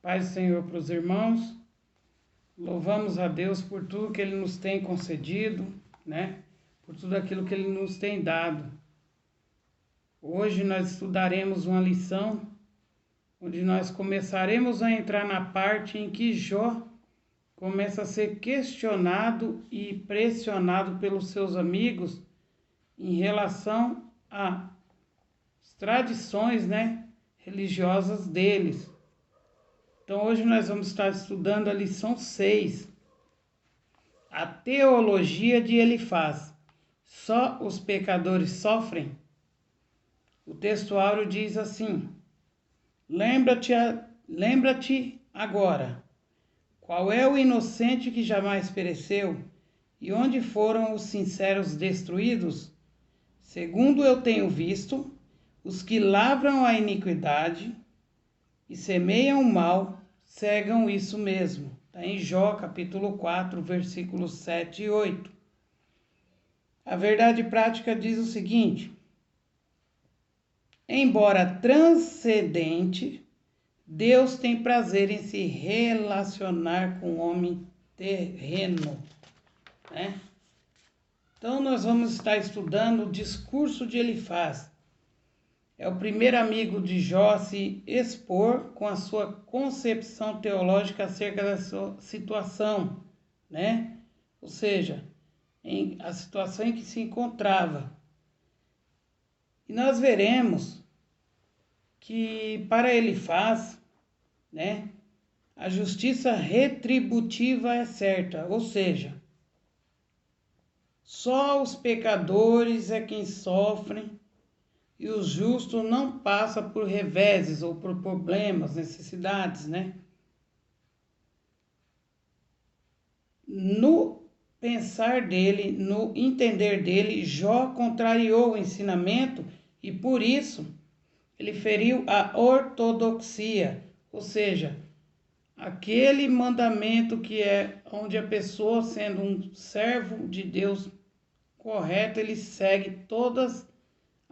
Paz do Senhor para os irmãos. Louvamos a Deus por tudo que Ele nos tem concedido, né? Por tudo aquilo que Ele nos tem dado. Hoje nós estudaremos uma lição onde nós começaremos a entrar na parte em que Jó começa a ser questionado e pressionado pelos seus amigos em relação às tradições, né, religiosas deles. Então hoje nós vamos estar estudando a lição 6, a teologia de Elifaz. Só os pecadores sofrem? O texto áureo diz assim: Lembra-te agora, qual é o inocente que jamais pereceu, e onde foram os sinceros destruídos? Segundo eu tenho visto, os que lavram a iniquidade e semeiam o mal, cegam isso mesmo. Está em Jó, capítulo 4, versículos 7 e 8. A verdade prática diz o seguinte: embora transcendente, Deus tem prazer em se relacionar com o homem terreno, né? Então nós vamos estar estudando o discurso de Elifaz. É o primeiro amigo de Jó a se expor com a sua concepção teológica acerca da sua situação, né? Ou seja, a situação em que se encontrava. E nós veremos que para Elifaz, né, a justiça retributiva é certa, ou seja, só os pecadores é quem sofrem e o justo não passa por reveses ou por problemas, necessidades, né? No pensar dele, no entender dele, Jó contrariou o ensinamento e por isso ele feriu a ortodoxia, ou seja, aquele mandamento que é onde a pessoa, sendo um servo de Deus correto, ele segue todas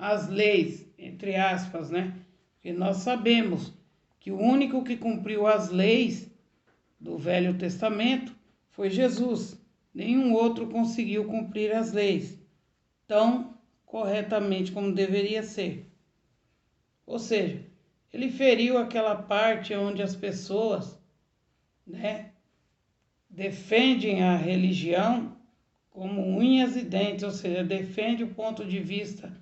as leis, entre aspas, né? Porque nós sabemos que o único que cumpriu as leis do Velho Testamento foi Jesus. Nenhum outro conseguiu cumprir as leis tão corretamente como deveria ser. Ou seja, ele feriu aquela parte onde as pessoas, né, defendem a religião como unhas e dentes, ou seja, defende o ponto de vista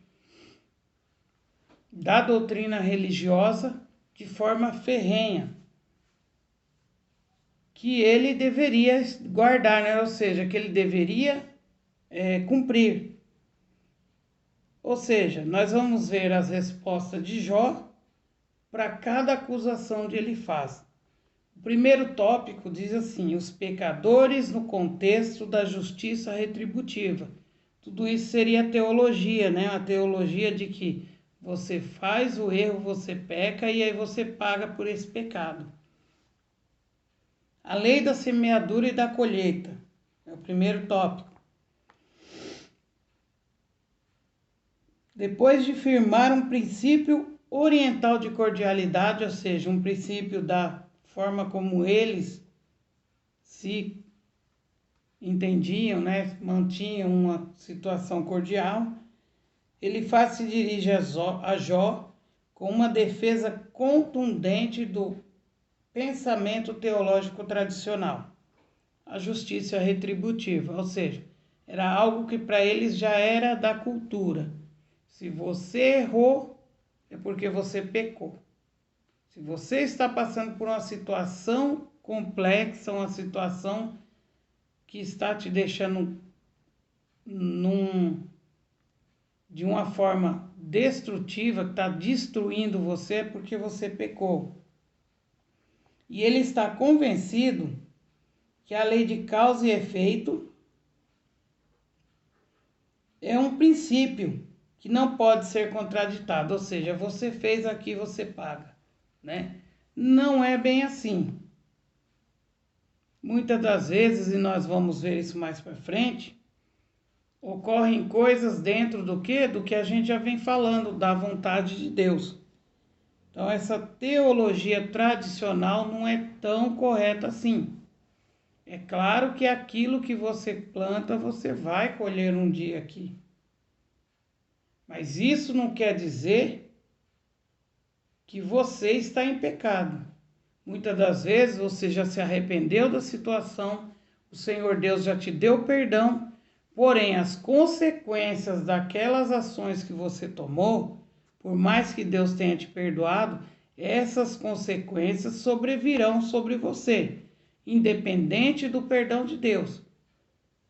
da doutrina religiosa de forma ferrenha, que ele deveria guardar, né? Ou seja, que ele deveria cumprir. Ou seja, nós vamos ver as respostas de Jó para cada acusação de Elifaz. O primeiro tópico diz assim: os pecadores no contexto da justiça retributiva. Tudo isso seria teologia, né? A teologia de que você faz o erro, você peca e aí você paga por esse pecado. A lei da semeadura e da colheita é o primeiro tópico. Depois de firmar um princípio oriental de cordialidade, ou seja, um princípio da forma como eles se entendiam, né, mantinham uma situação cordial, Elifaz se dirige a Jó com uma defesa contundente do pensamento teológico tradicional, a justiça retributiva, ou seja, era algo que para eles já era da cultura. Se você errou, é porque você pecou. Se você está passando por uma situação complexa, uma situação que está te deixando de uma forma destrutiva, que está destruindo você, é porque você pecou. E ele está convencido que a lei de causa e efeito é um princípio que não pode ser contraditado, ou seja, você fez aqui, você paga, né? Não é bem assim. Muitas das vezes, e nós vamos ver isso mais para frente, ocorrem coisas dentro do que a gente já vem falando, da vontade de Deus. Então, essa teologia tradicional não é tão correta assim. É claro que aquilo que você planta, você vai colher um dia aqui. Mas isso não quer dizer que você está em pecado. Muitas das vezes você já se arrependeu da situação, o Senhor Deus já te deu perdão, porém as consequências daquelas ações que você tomou, por mais que Deus tenha te perdoado, essas consequências sobrevirão sobre você, independente do perdão de Deus,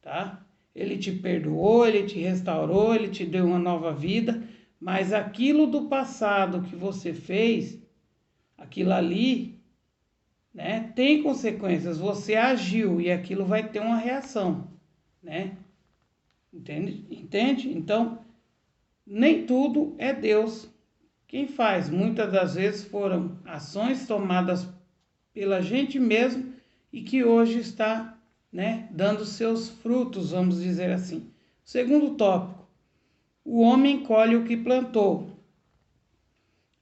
tá? Ele te perdoou, ele te restaurou, ele te deu uma nova vida, mas aquilo do passado que você fez, aquilo ali, né, tem consequências. Você agiu e aquilo vai ter uma reação, né? Entende? Então, nem tudo é Deus quem faz. Muitas das vezes foram ações tomadas pela gente mesmo e que hoje está, né, dando seus frutos, vamos dizer assim. Segundo tópico, o homem colhe o que plantou.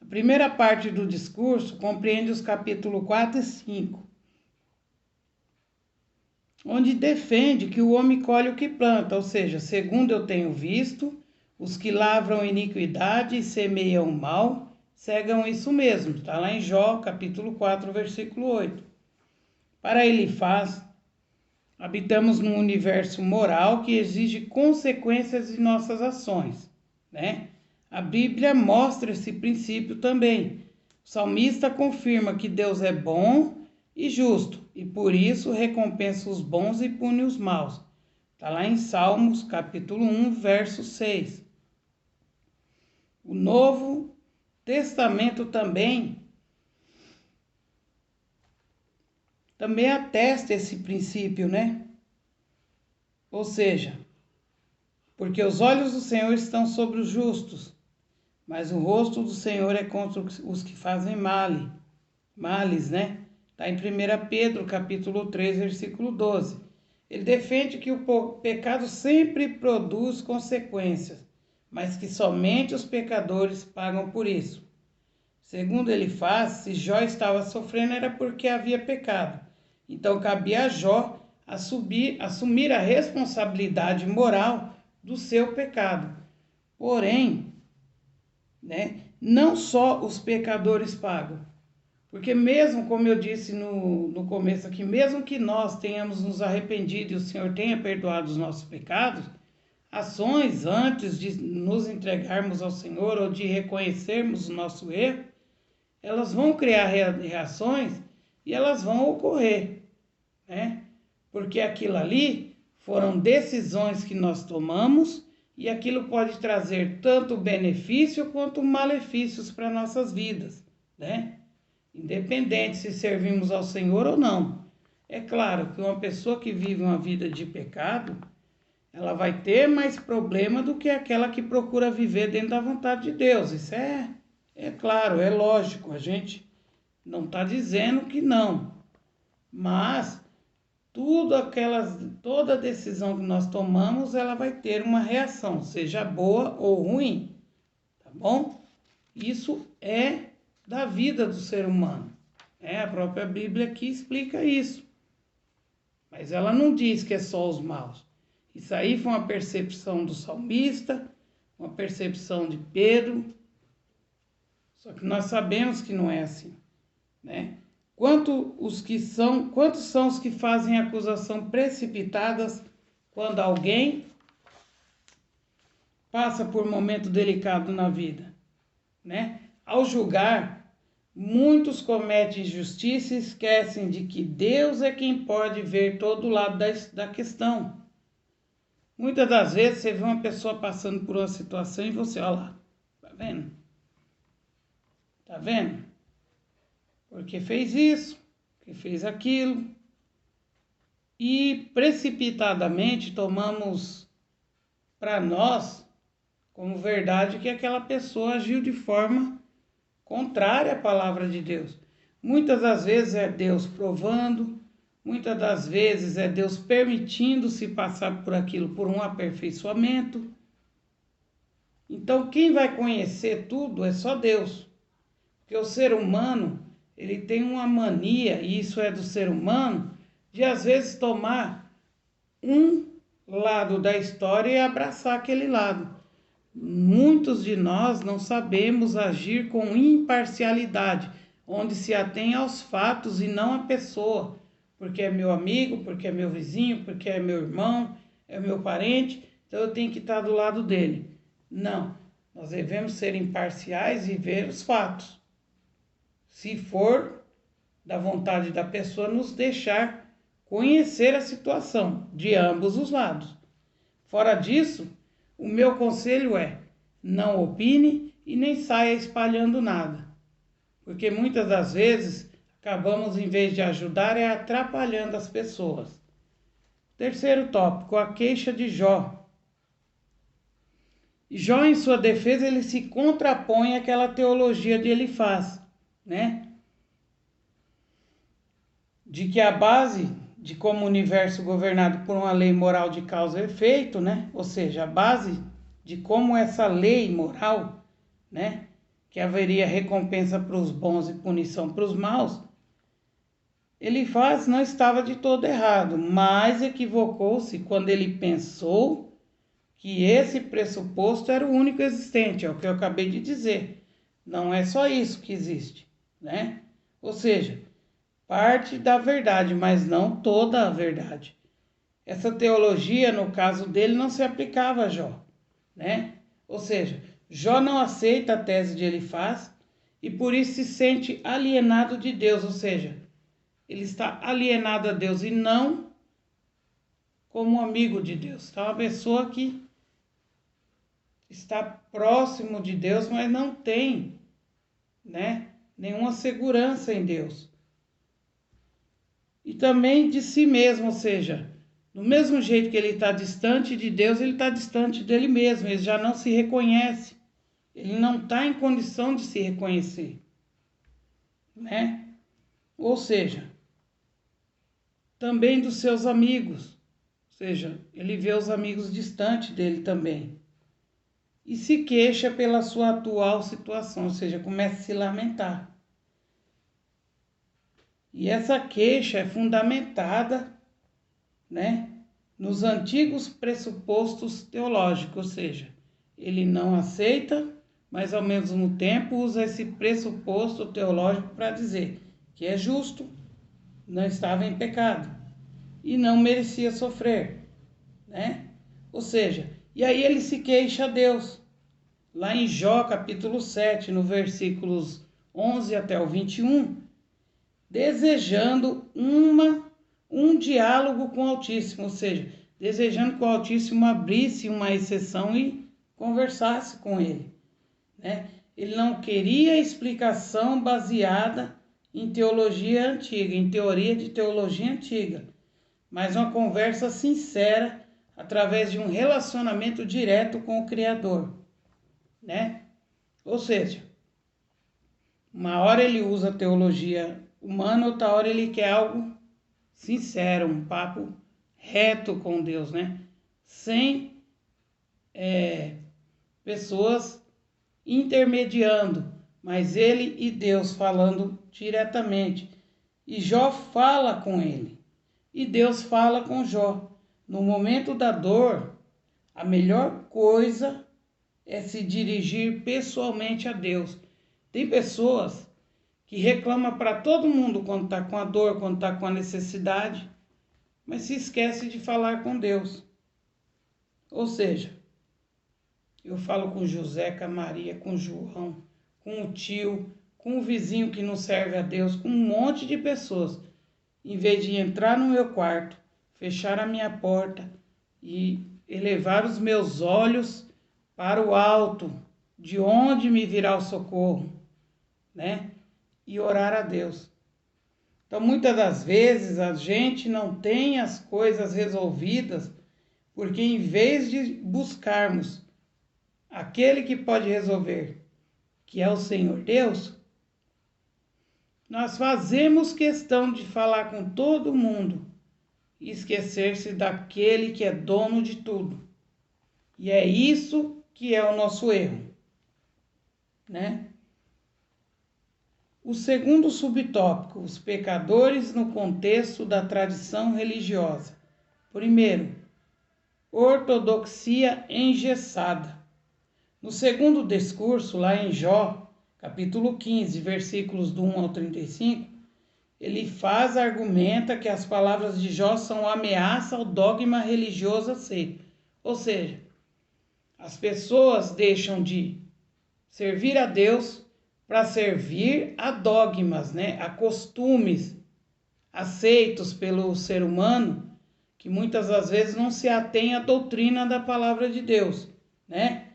A primeira parte do discurso compreende os capítulos 4 e 5, onde defende que o homem colhe o que planta, ou seja, segundo eu tenho visto, os que lavram iniquidade e semeiam mal, cegam isso mesmo. Está lá em Jó, capítulo 4, versículo 8. Para Elifaz, habitamos num universo moral que exige consequências de nossas ações, né? A Bíblia mostra esse princípio também. O salmista confirma que Deus é bom e justo, e por isso recompensa os bons e pune os maus. Está lá em Salmos, capítulo 1, verso 6. O Novo Testamento também atesta esse princípio, né? Ou seja, porque os olhos do Senhor estão sobre os justos, mas o rosto do Senhor é contra os que fazem males, né? Está em 1 Pedro, capítulo 3, versículo 12. Ele defende que o pecado sempre produz consequências, mas que somente os pecadores pagam por isso. Segundo Elifaz, se Jó estava sofrendo era porque havia pecado. Então cabia a Jó assumir a responsabilidade moral do seu pecado. Porém, né, não só os pecadores pagam. Porque mesmo, como eu disse no começo aqui, mesmo que nós tenhamos nos arrependido e o Senhor tenha perdoado os nossos pecados, ações antes de nos entregarmos ao Senhor ou de reconhecermos o nosso erro, elas vão criar reações e elas vão ocorrer, né? Porque aquilo ali foram decisões que nós tomamos e aquilo pode trazer tanto benefício quanto malefícios para nossas vidas, né? Independente se servimos ao Senhor ou não. É claro que uma pessoa que vive uma vida de pecado, ela vai ter mais problema do que aquela que procura viver dentro da vontade de Deus. Isso é claro, é lógico, a gente não está dizendo que não. Mas toda decisão que nós tomamos, ela vai ter uma reação, seja boa ou ruim, tá bom? Isso é da vida do ser humano. A própria Bíblia aqui explica isso. Mas ela não diz que é só os maus. Isso aí foi uma percepção do salmista, uma percepção de Pedro. Só que nós sabemos que não é assim, né? Quantos são os que fazem acusação precipitadas quando alguém passa por um momento delicado na vida, né? Ao julgar, muitos cometem injustiça e esquecem de que Deus é quem pode ver todo o lado da questão. Muitas das vezes você vê uma pessoa passando por uma situação e você, olha lá, tá vendo? Tá vendo? Porque fez isso, porque fez aquilo. E precipitadamente tomamos para nós como verdade que aquela pessoa agiu de forma contrária à palavra de Deus. Muitas das vezes é Deus provando, muitas das vezes é Deus permitindo-se passar por aquilo por um aperfeiçoamento. Então, quem vai conhecer tudo é só Deus. Porque o ser humano, ele tem uma mania, e isso é do ser humano, de às vezes tomar um lado da história e abraçar aquele lado. Muitos de nós não sabemos agir com imparcialidade, onde se atém aos fatos e não à pessoa, porque é meu amigo, porque é meu vizinho, porque é meu irmão, é meu parente, então eu tenho que estar do lado dele. Não, nós devemos ser imparciais e ver os fatos. Se for da vontade da pessoa, nos deixar conhecer a situação de ambos os lados. Fora disso, o meu conselho é: não opine e nem saia espalhando nada, porque muitas das vezes acabamos, em vez de ajudar, atrapalhando as pessoas. Terceiro tópico, a queixa de Jó. Jó, em sua defesa, ele se contrapõe àquela teologia de Elifaz, né? De que a base de como o universo governado por uma lei moral de causa e efeito, né? Ou seja, a base de como essa lei moral, né? Que haveria recompensa para os bons e punição para os maus, Elifaz não estava de todo errado, mas equivocou-se quando ele pensou que esse pressuposto era o único existente, é o que eu acabei de dizer. Não é só isso que existe, né? Ou seja, parte da verdade, mas não toda a verdade. Essa teologia, no caso dele, não se aplicava a Jó, né? Ou seja, Jó não aceita a tese de Elifaz e por isso se sente alienado de Deus, ou seja, ele está alienado a Deus e não como amigo de Deus. Então, uma pessoa que está próximo de Deus, mas não tem, né, nenhuma segurança em Deus. E também de si mesmo, ou seja, do mesmo jeito que ele está distante de Deus, ele está distante dele mesmo, ele já não se reconhece, ele não está em condição de se reconhecer, né? Ou seja, também dos seus amigos, ou seja, ele vê os amigos distantes dele também. E se queixa pela sua atual situação, ou seja, começa a se lamentar. E essa queixa é fundamentada, né, nos antigos pressupostos teológicos, ou seja, ele não aceita, mas ao mesmo tempo usa esse pressuposto teológico para dizer que é justo, não estava em pecado e não merecia sofrer, né? Ou seja, e aí ele se queixa a Deus. Lá em Jó, capítulo 7, no versículos 11 até o 21, desejando um diálogo com o Altíssimo, ou seja, desejando que o Altíssimo abrisse uma exceção e conversasse com ele, né? Ele não queria explicação baseada em teologia antiga, em teoria de teologia antiga, mas uma conversa sincera através de um relacionamento direto com o Criador, né? Ou seja, uma hora ele usa teologia humana, outra hora ele quer algo sincero, um papo reto com Deus, né? Sem pessoas intermediando, mas ele e Deus falando diretamente. E Jó fala com ele, e Deus fala com Jó. No momento da dor, a melhor coisa é se dirigir pessoalmente a Deus. Tem pessoas que reclamam para todo mundo quando está com a dor, quando está com a necessidade, mas se esquece de falar com Deus. Ou seja, eu falo com José, com a Maria, com João, com o tio, com o vizinho que não serve a Deus, com um monte de pessoas. Em vez de entrar no meu quarto, fechar a minha porta e elevar os meus olhos para o alto, de onde me virá o socorro, né? E orar a Deus. Então, muitas das vezes, a gente não tem as coisas resolvidas, porque em vez de buscarmos aquele que pode resolver, que é o Senhor Deus, nós fazemos questão de falar com todo mundo e esquecer-se daquele que é dono de tudo. E é isso que é o nosso erro, né? O segundo subtópico, os pecadores no contexto da tradição religiosa. Primeiro, ortodoxia engessada. No segundo discurso, lá em Jó, capítulo 15, versículos do 1 ao 35, ele argumenta que as palavras de Jó são ameaça ao dogma religioso aceito. Ou seja, as pessoas deixam de servir a Deus para servir a dogmas, né? A costumes aceitos pelo ser humano, que muitas das vezes não se atém à doutrina da palavra de Deus, né?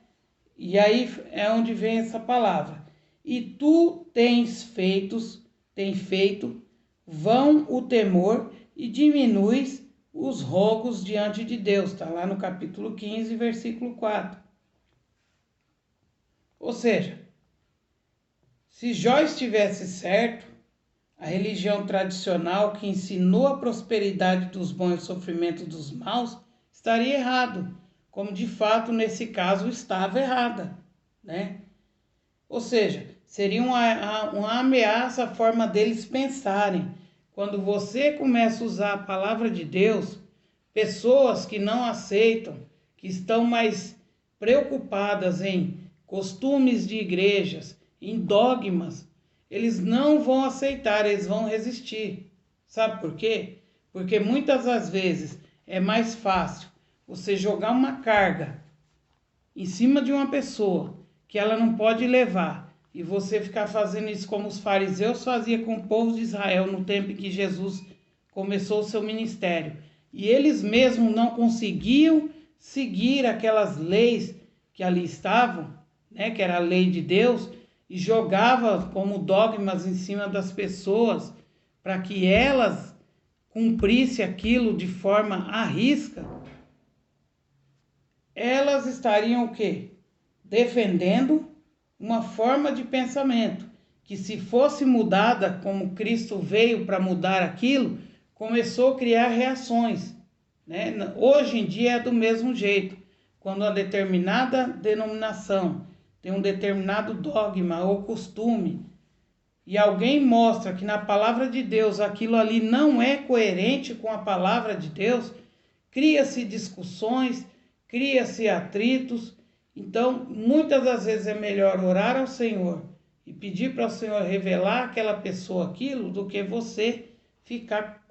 E aí é onde vem essa palavra. E tu tens feito vão o temor e diminuis os rogos diante de Deus. Está lá no capítulo 15, versículo 4. Ou seja, se Jó estivesse certo, a religião tradicional que ensinou a prosperidade dos bons e o sofrimento dos maus estaria errado, como de fato nesse caso estava errada, né? Ou seja, seria uma ameaça à forma deles pensarem. Quando você começa a usar a palavra de Deus, pessoas que não aceitam, que estão mais preocupadas em costumes de igrejas, em dogmas, eles não vão aceitar, eles vão resistir. Sabe por quê? Porque muitas das vezes é mais fácil você jogar uma carga em cima de uma pessoa que ela não pode levar e você ficar fazendo isso como os fariseus faziam com o povo de Israel no tempo em que Jesus começou o seu ministério. E eles mesmos não conseguiam seguir aquelas leis que ali estavam, né, que era a lei de Deus, e jogava como dogmas em cima das pessoas para que elas cumprissem aquilo de forma à risca. Elas estariam o quê? Defendendo uma forma de pensamento que, se fosse mudada como Cristo veio para mudar aquilo, começou a criar reações, né? Hoje em dia é do mesmo jeito. Quando uma determinada denominação tem um determinado dogma ou costume e alguém mostra que na palavra de Deus aquilo ali não é coerente com a palavra de Deus, cria-se discussões, cria-se atritos. Então, muitas das vezes é melhor orar ao Senhor e pedir para o Senhor revelar àquela pessoa aquilo do que você ficar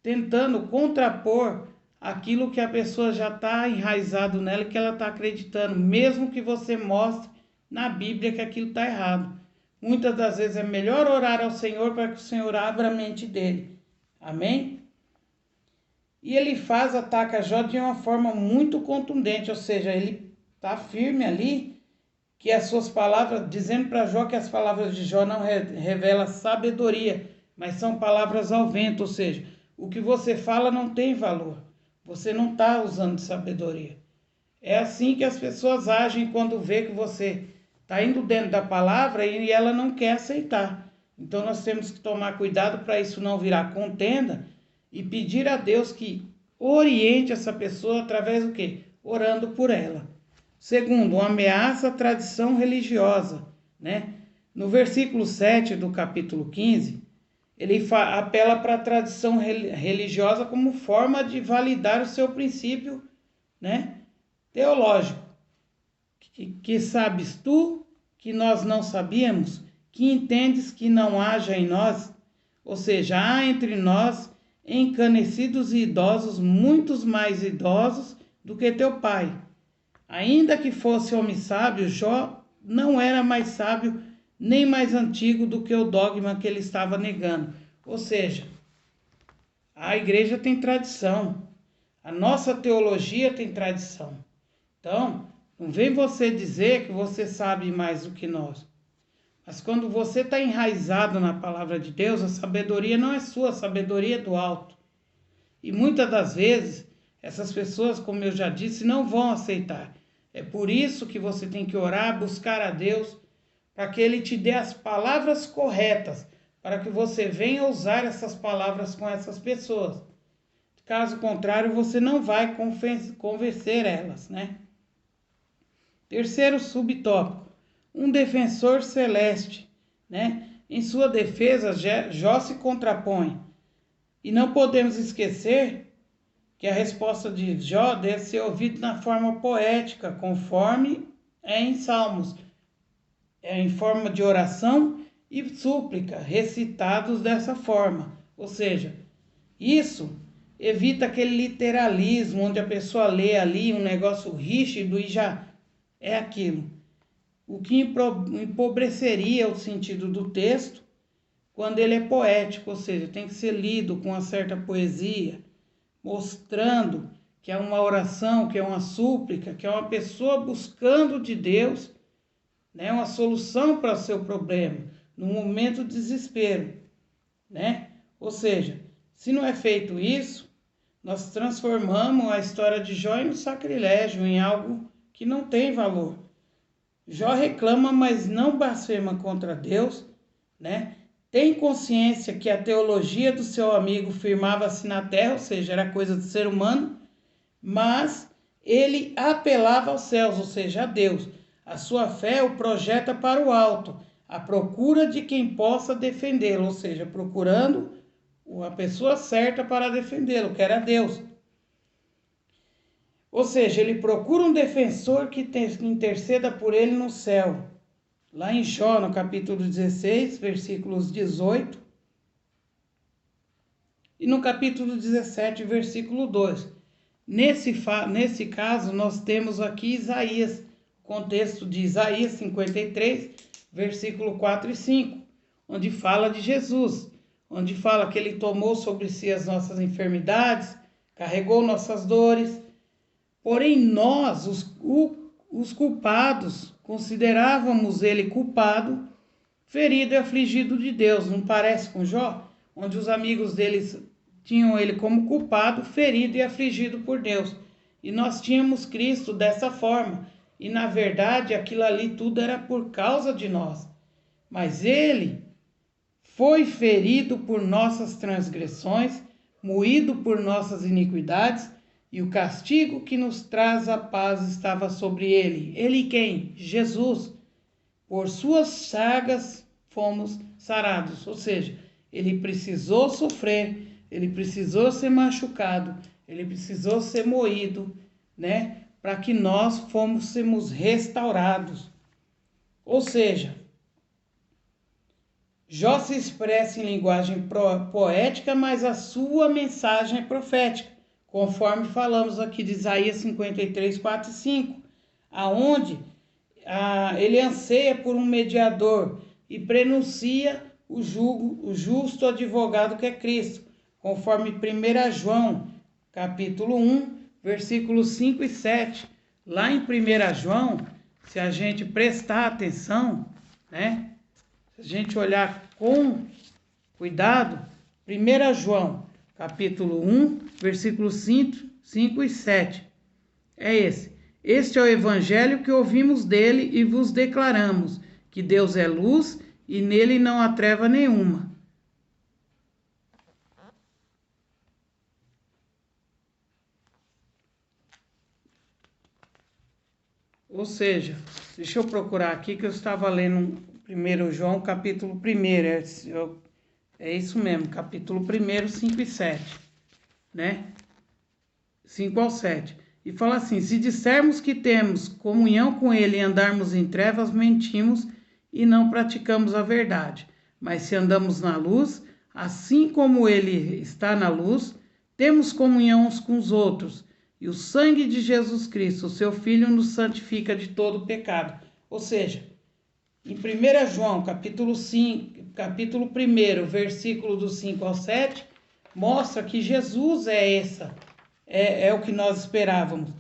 tentando contrapor aquilo que a pessoa já está enraizado nela e que ela está acreditando, mesmo que você mostre na Bíblia que aquilo está errado. Muitas das vezes é melhor orar ao Senhor para que o Senhor abra a mente dele. Amém? E ele ataca Jó de uma forma muito contundente, ou seja, ele está firme ali, que as suas palavras, dizendo para Jó que as palavras de Jó não revelam sabedoria, mas são palavras ao vento, ou seja, o que você fala não tem valor, você não está usando de sabedoria. É assim que as pessoas agem quando vê que você está indo dentro da palavra e ela não quer aceitar. Então nós temos que tomar cuidado para isso não virar contenda e pedir a Deus que oriente essa pessoa através do quê? Orando por ela. Segundo, uma ameaça à tradição religiosa, né? No versículo 7 do capítulo 15, ele apela para a tradição religiosa como forma de validar o seu princípio, né, teológico. Que sabes tu que nós não sabíamos? Que entendes que não haja em nós? Ou seja, há entre nós encanecidos e idosos, muitos mais idosos do que teu pai. Ainda que fosse homem sábio, Jó não era mais sábio nem mais antigo do que o dogma que ele estava negando. Ou seja, a igreja tem tradição, a nossa teologia tem tradição. Então, não vem você dizer que você sabe mais do que nós. Mas quando você está enraizado na palavra de Deus, a sabedoria não é sua, a sabedoria é do alto. E muitas das vezes, essas pessoas, como eu já disse, não vão aceitar. É por isso que você tem que orar, buscar a Deus, para que Ele te dê as palavras corretas, para que você venha usar essas palavras com essas pessoas. Caso contrário, você não vai convencer elas, né? Terceiro subtópico, um defensor celeste, né? Em sua defesa, Jó se contrapõe. E não podemos esquecer que a resposta de Jó deve ser ouvida na forma poética, conforme é em Salmos, em forma de oração e súplica, recitados dessa forma. Ou seja, isso evita aquele literalismo, onde a pessoa lê ali um negócio rígido e já é aquilo. O que empobreceria o sentido do texto quando ele é poético, ou seja, tem que ser lido com uma certa poesia, mostrando que é uma oração, que é uma súplica, que é uma pessoa buscando de Deus, né, uma solução para o seu problema, no momento de desespero, né? Ou seja, se não é feito isso, nós transformamos a história de Jó em um sacrilégio, em algo que não tem valor. Jó reclama, mas não blasfema contra Deus, né? Tem consciência que a teologia do seu amigo firmava-se na terra, ou seja, era coisa do ser humano, mas ele apelava aos céus, ou seja, a Deus. A sua fé o projeta para o alto, à procura de quem possa defendê-lo, ou seja, procurando a pessoa certa para defendê-lo, que era Deus. Ou seja, ele procura um defensor que interceda por ele no céu. Lá em Jó, no capítulo 16, versículos 18, e no capítulo 17, versículo 2. Nesse caso, nós temos aqui Isaías, contexto de Isaías 53, versículo 4 e 5, onde fala de Jesus, onde fala que ele tomou sobre si as nossas enfermidades, carregou nossas dores, porém nós, os culpados, considerávamos ele culpado, ferido e afligido de Deus. Não parece com Jó? Onde os amigos deles tinham ele como culpado, ferido e afligido por Deus. E nós tínhamos Cristo dessa forma. E na verdade aquilo ali tudo era por causa de nós. Mas ele foi ferido por nossas transgressões, moído por nossas iniquidades, e o castigo que nos traz a paz estava sobre ele. Ele quem? Jesus. Por suas chagas fomos sarados. Ou seja, ele precisou sofrer, ele precisou ser machucado, ele precisou ser moído, né? Para que nós fôssemos restaurados. Ou seja, Jó se expressa em linguagem poética, mas a sua mensagem é profética, conforme falamos aqui de Isaías 53, 4 e 5, aonde ele anseia por um mediador e prenuncia o justo advogado que é Cristo, conforme 1 João, capítulo 1, versículos 5 e 7. Lá em 1 João, se a gente prestar atenção, né? Se a gente olhar com cuidado, 1 João, capítulo 1, versículos 5 e 7. É esse. Este é o evangelho que ouvimos dele e vos declaramos, que Deus é luz e nele não há treva nenhuma. Ou seja, deixa eu procurar aqui que eu estava lendo 1 João, capítulo 1, é isso mesmo, capítulo 1, 5 e 7, né? 5 ao 7. E fala assim: se dissermos que temos comunhão com ele e andarmos em trevas, mentimos e não praticamos a verdade. Mas se andamos na luz, assim como ele está na luz, temos comunhão uns com os outros. E o sangue de Jesus Cristo, o seu Filho, nos santifica de todo pecado. Ou seja, em 1 João, capítulo 1, versículo do 5 ao 7, mostra que Jesus é o que nós esperávamos.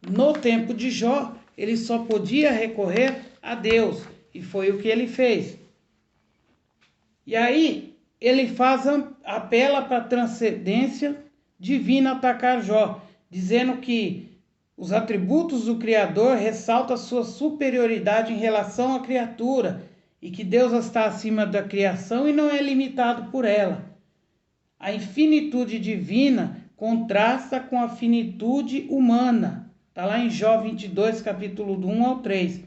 No tempo de Jó, ele só podia recorrer a Deus, e foi o que ele fez. E aí, ele apela para a transcendência divina atacar Jó, dizendo que os atributos do Criador ressaltam a sua superioridade em relação à criatura e que Deus está acima da criação e não é limitado por ela. A infinitude divina contrasta com a finitude humana. Está lá em Jó 22, capítulo do 1 ao 3.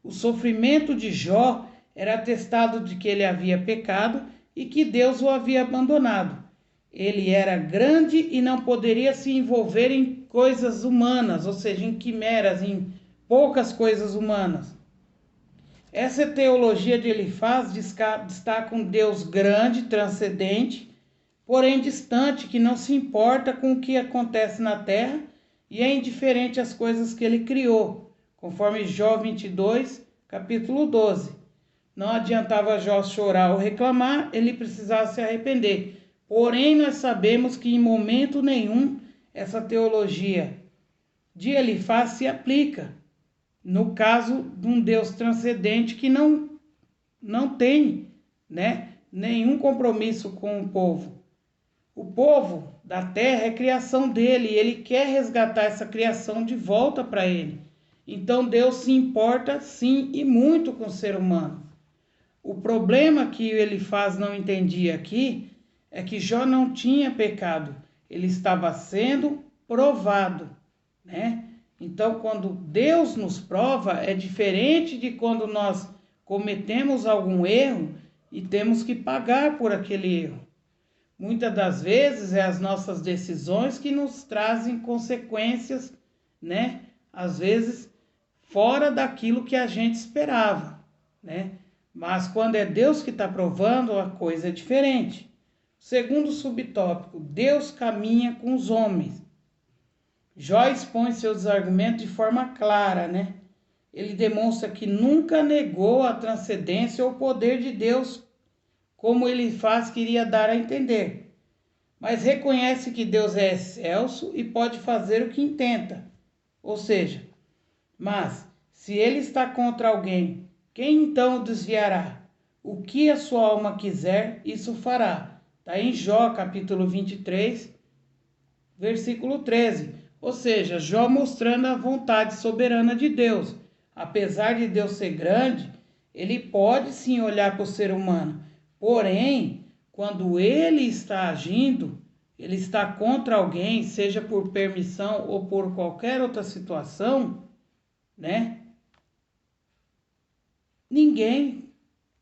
O sofrimento de Jó era atestado de que ele havia pecado e que Deus o havia abandonado. Ele era grande e não poderia se envolver em coisas humanas, ou seja, em quimeras, em poucas coisas humanas. Essa teologia de Elifaz destaca um Deus grande, transcendente, porém distante, que não se importa com o que acontece na terra e é indiferente às coisas que ele criou, conforme Jó 22, capítulo 12. Não adiantava Jó chorar ou reclamar, ele precisava se arrepender. Porém, nós sabemos que em momento nenhum essa teologia de Elifaz se aplica no caso de um Deus transcendente que não tem, nenhum compromisso com o povo. O povo da terra é criação dele e ele quer resgatar essa criação de volta para ele. Então Deus se importa sim e muito com o ser humano. O problema que Elifaz não entendia aqui é que Jó não tinha pecado, ele estava sendo provado, Então, quando Deus nos prova, é diferente de quando nós cometemos algum erro e temos que pagar por aquele erro. Muitas das vezes é as nossas decisões que nos trazem consequências, Às vezes fora daquilo que a gente esperava, Mas quando é Deus que está provando, a coisa é diferente. Segundo subtópico, Deus caminha com os homens. Jó expõe seus argumentos de forma clara, Ele demonstra que nunca negou a transcendência ou o poder de Deus, como Elifaz queria dar a entender. Mas reconhece que Deus é excelso e pode fazer o que intenta. Ou seja, mas se ele está contra alguém, quem então o desviará? O que a sua alma quiser, isso fará. Está em Jó, capítulo 23, versículo 13. Ou seja, Jó mostrando a vontade soberana de Deus. Apesar de Deus ser grande, ele pode sim olhar para o ser humano. Porém, quando ele está agindo, ele está contra alguém, seja por permissão ou por qualquer outra situação, Ninguém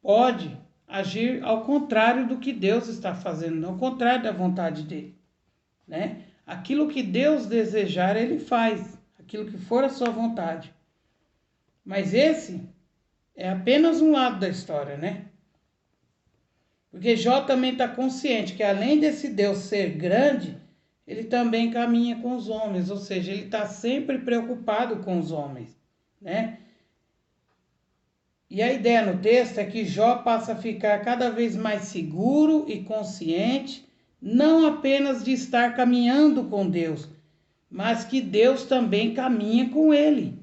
pode agir ao contrário do que Deus está fazendo, ao contrário da vontade dele, Aquilo que Deus desejar, ele faz, aquilo que for a sua vontade. Mas esse é apenas um lado da história, Porque Jó também está consciente que além desse Deus ser grande, ele também caminha com os homens, ou seja, ele está sempre preocupado com os homens, E a ideia no texto é que Jó passa a ficar cada vez mais seguro e consciente, não apenas de estar caminhando com Deus, mas que Deus também caminha com ele.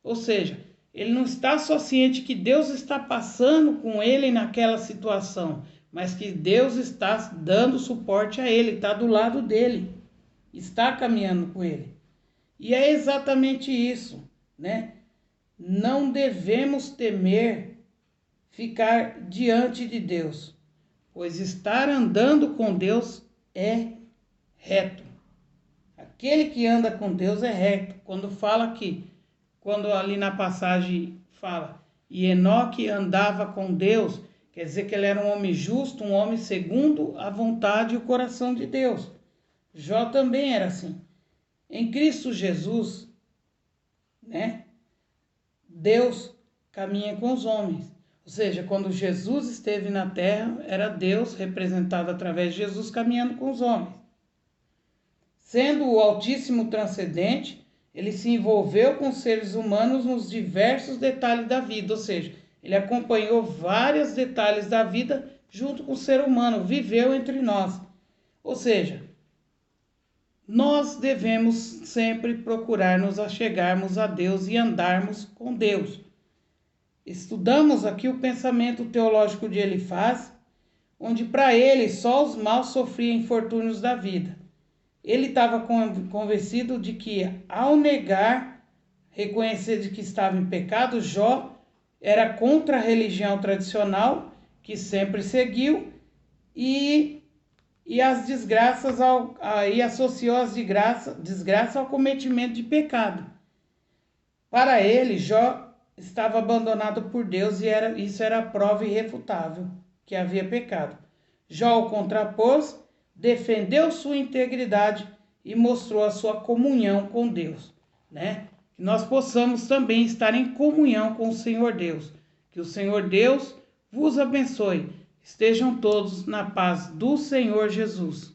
Ou seja, ele não está só ciente que Deus está passando com ele naquela situação, mas que Deus está dando suporte a ele, está do lado dele, está caminhando com ele. E é exatamente isso, Não devemos temer ficar diante de Deus, pois estar andando com Deus é reto. Aquele que anda com Deus é reto. Quando ali na passagem fala, e Enoque andava com Deus, quer dizer que ele era um homem justo, um homem segundo a vontade e o coração de Deus. Jó também era assim. Em Cristo Jesus, Deus caminha com os homens. Ou seja, quando Jesus esteve na terra, era Deus representado através de Jesus caminhando com os homens. Sendo o Altíssimo transcendente, ele se envolveu com os seres humanos nos diversos detalhes da vida, ou seja, ele acompanhou vários detalhes da vida junto com o ser humano, viveu entre nós. Ou seja, nós devemos sempre procurar nos achegarmos a Deus e andarmos com Deus. Estudamos aqui o pensamento teológico de Elifaz, onde para ele só os maus sofriam infortúnios da vida. Ele estava convencido de que, ao negar, reconhecer de que estava em pecado, Jó era contra a religião tradicional, que sempre seguiu, e as desgraças e associou as desgraças ao cometimento de pecado. Para ele, Jó estava abandonado por Deus e isso era a prova irrefutável que havia pecado. Jó o contrapôs, defendeu sua integridade e mostrou a sua comunhão com Deus, né? Que nós possamos também estar em comunhão com o Senhor Deus. Que o Senhor Deus vos abençoe. Estejam todos na paz do Senhor Jesus.